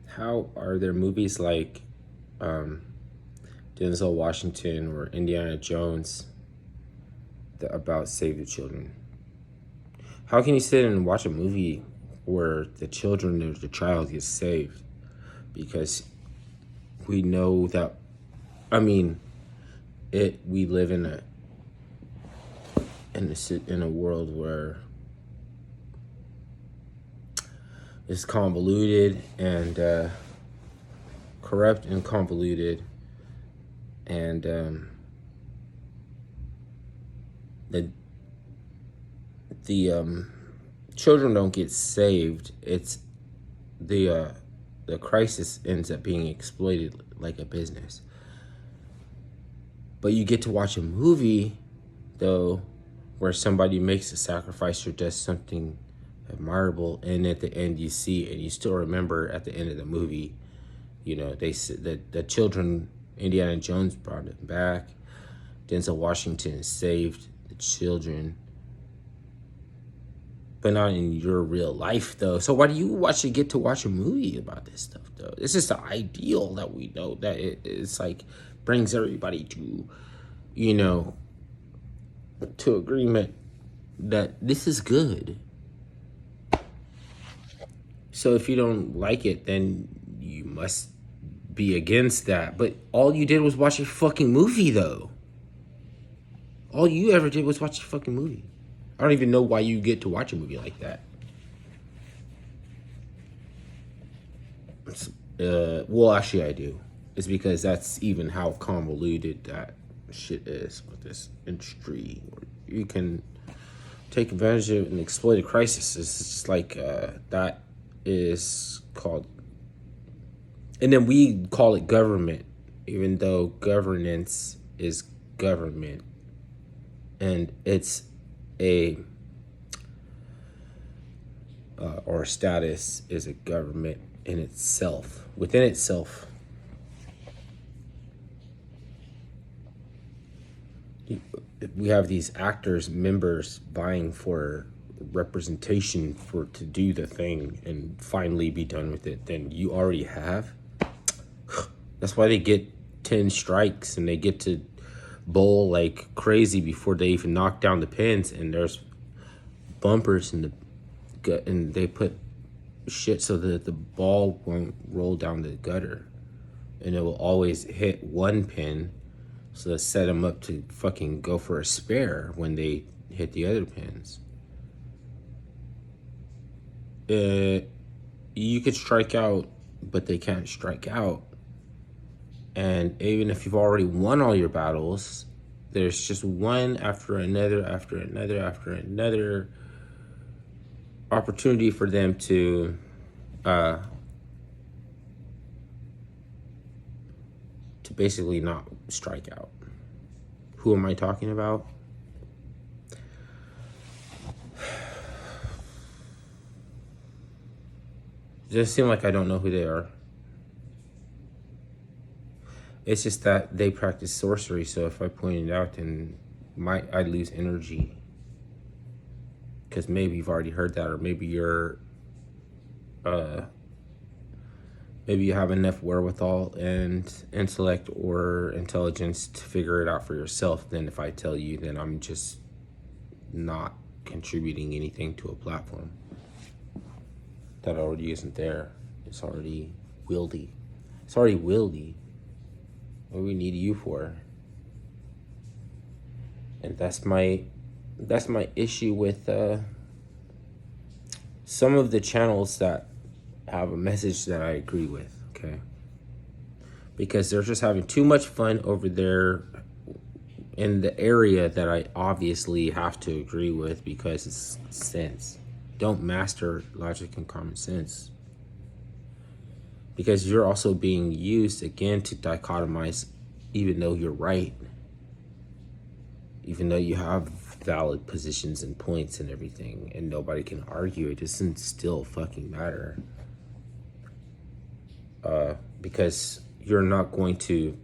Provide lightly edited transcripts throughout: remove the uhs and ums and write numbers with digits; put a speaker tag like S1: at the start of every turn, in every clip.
S1: How are there movies like um, Denzel Washington or Indiana Jones about Save the Children? How can you sit and watch a movie where the children or the child gets saved? Because we know that, I mean, we live in a world where it's convoluted and corrupt and convoluted, and the children don't get saved. It's the crisis ends up being exploited like a business. But you get to watch a movie, though, where somebody makes a sacrifice or does something admirable, and at the end you see and you still remember at the end of the movie, they said that the children, Indiana Jones brought it back. Denzel Washington saved the children, but not in your real life, though. So why do you get to watch a movie about this stuff, though? This is the ideal that we know that it's like brings everybody to, to agreement that this is good. So if you don't like it, then you must be against that. But all you did was watch a fucking movie, though. All you ever did was watch a fucking movie. I don't even know why you get to watch a movie like that. Well, actually, I do. It's because that's even how convoluted that shit is with this industry. You can take advantage of and exploit a crisis. It's just like that is called, and then we call it government, even though governance is government, and it's a or status is a government in itself, within itself. We have these actors, members vying for representation to do the thing and finally be done with it. Then you already have. That's why they get 10 strikes and they get to bowl like crazy before they even knock down the pins, and there's bumpers in the gut, and they put shit so that the ball won't roll down the gutter, and it will always hit one pin, so that set them up to fucking go for a spare when they hit the other pins. You could strike out, but they can't strike out. And even if you've already won all your battles, there's just one after another, after another, after another opportunity for them to basically not strike out. Who am I talking about? It doesn't seem like I don't know who they are. It's just that they practice sorcery, so if I point it out, then I'd lose energy. Because maybe you've already heard that, or maybe maybe you have enough wherewithal and intellect or intelligence to figure it out for yourself. Then if I tell you, then I'm just not contributing anything to a platform that already isn't there. It's already wieldy. It's already wieldy. What do we need you for? And that's my issue with some of the channels that have a message that I agree with, okay? Because they're just having too much fun over there in the area that I obviously have to agree with because it's sense. Don't master logic and common sense. Because you're also being used again to dichotomize, even though you're right. Even though you have valid positions and points and everything, and nobody can argue, it doesn't still fucking matter. Because you're not going to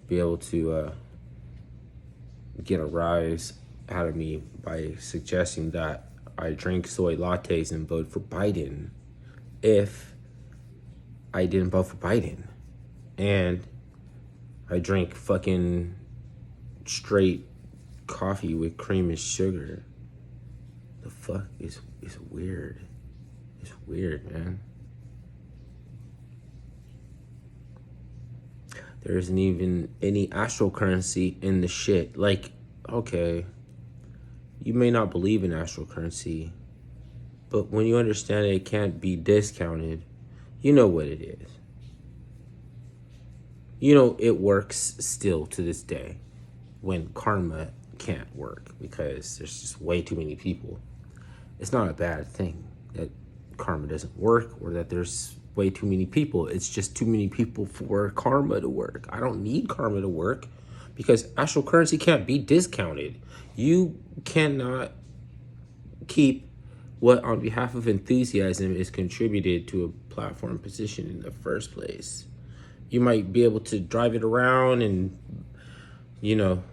S1: be able to get a rise out of me by suggesting that I drink soy lattes and vote for Biden. if I didn't vote for Biden and I drank fucking straight coffee with cream and sugar. The fuck is weird. It's weird, man. There isn't even any astral currency in the shit. Like, okay, you may not believe in astral currency, but when you understand it can't be discounted, you know what it is. You know it works still to this day when karma can't work because there's just way too many people. It's not a bad thing that karma doesn't work or that there's way too many people. It's just too many people for karma to work. I don't need karma to work because astral currency can't be discounted. You cannot keep what on behalf of enthusiasm is contributed to a platform position in the first place. You might be able to drive it around and, you know,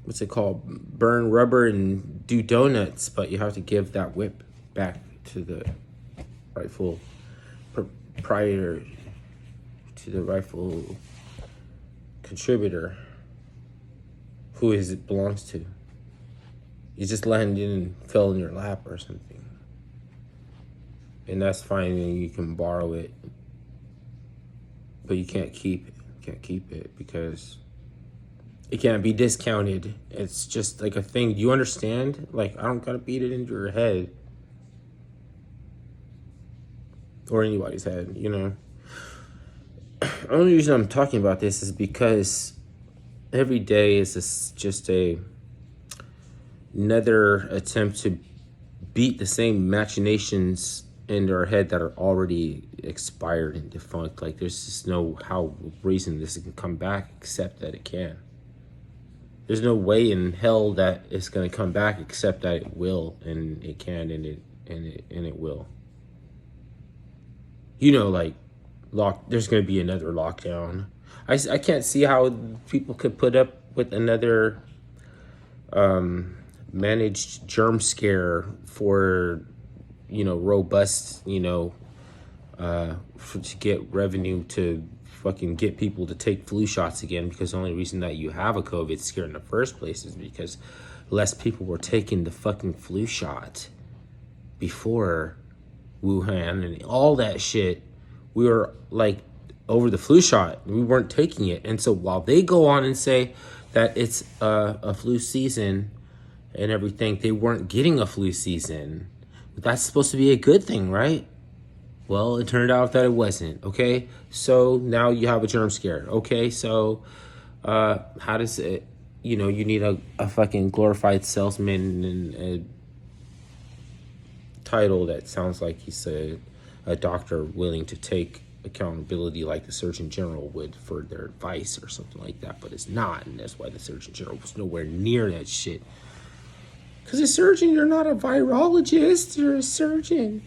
S1: what's it called? Burn rubber and do donuts, but you have to give that whip back to the rightful proprietor, to the rightful contributor, who it belongs to. You just landed and fell in your lap or something. And that's fine, and you can borrow it, but you can't keep it. You can't keep it because it can't be discounted. It's just like a thing. Do you understand? Like, I don't gotta beat it into your head or anybody's head, you know. The only reason I'm talking about this is because every day is just another attempt to beat the same machinations in their head that are already expired and defunct. Like, there's just no reason this can come back except that it can. There's no way in hell that it's gonna come back except that it will, and it can, and it will. You know, like there's gonna be another lockdown. I can't see how people could put up with another managed germ scare for, you know, robust, you know, to get revenue to fucking get people to take flu shots again, because the only reason that you have a COVID scare in the first place is because less people were taking the fucking flu shot before Wuhan and all that shit. We were like over the flu shot. We weren't taking it. And so while they go on and say that it's a flu season and everything, they weren't getting a flu season. That's supposed to be a good thing, right? Well, it turned out that it wasn't, okay? So now you have a germ scare, okay? So how does it, you know, you need a fucking glorified salesman and a title that sounds like he's a doctor willing to take accountability like the Surgeon General would for their advice or something like that, but it's not, and that's why the Surgeon General was nowhere near that shit. Because a surgeon, you're not a virologist, you're a surgeon.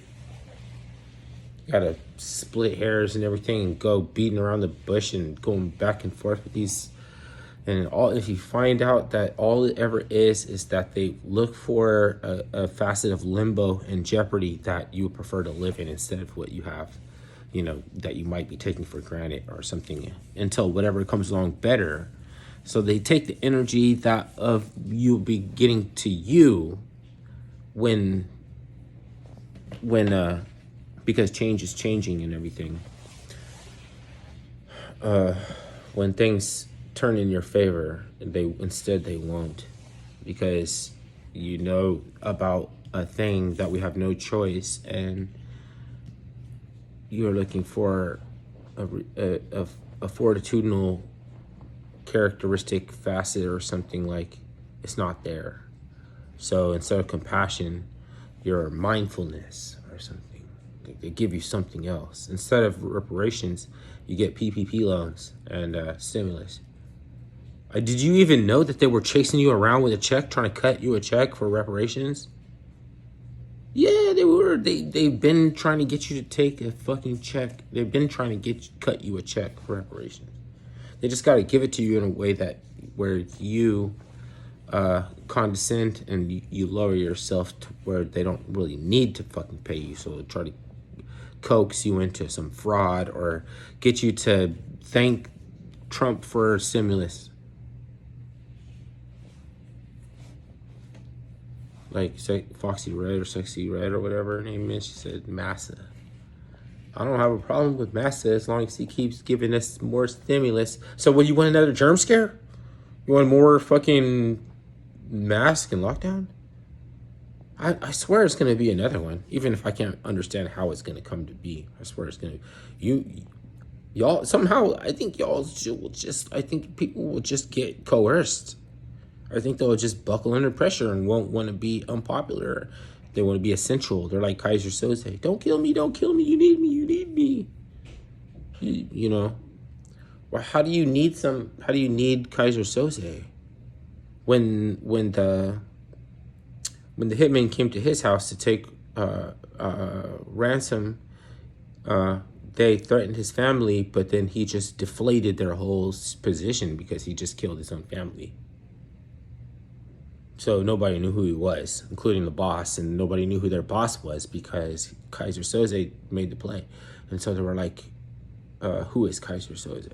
S1: You gotta split hairs and everything and go beating around the bush and going back and forth with these. And all, if you find out that all it ever is that they look for a facet of limbo and jeopardy that you would prefer to live in instead of what you have, you know, that you might be taking for granted or something until whatever comes along better. So they take the energy that of you be getting to you when because change is changing and everything. When things turn in your favor, they won't, because you know about a thing that we have no choice, and you're looking for a fortitudinal characteristic facet or something, like it's not there. So instead of compassion, you're mindfulness or something. They give you something else. Instead of reparations, you get PPP loans and stimulus. Did you even know that they were chasing you around with a check, trying to cut you a check for reparations? Yeah, they were. They've been trying to get you to take a fucking check. They've been trying to cut you a check for reparations. They just got to give it to you in a way that where you condescend, and you lower yourself to where they don't really need to fucking pay you. So they'll try to coax you into some fraud or get you to thank Trump for stimulus. Like Foxy Red or Sexy Red or whatever her name is, she said Massa. I don't have a problem with Massa as long as he keeps giving us more stimulus. So what, you want another germ scare? You want more fucking mask and lockdown? I swear it's going to be another one, even if I can't understand how it's going to come to be. I swear it's going to... Y'all, somehow, I think y'all will just... I think people will just get coerced. I think they'll just buckle under pressure and won't want to be unpopular. They want to be essential. They're like Kaiser Soze. Don't kill me, don't kill me. You need me, you need me. You know? Well, how do you need Kaiser Soze? When the hitman came to his house to take ransom, they threatened his family, but then he just deflated their whole position because he just killed his own family. So nobody knew who he was, including the boss, and nobody knew who their boss was because Kaiser Soze made the play. And so they were like, who is Kaiser Soze?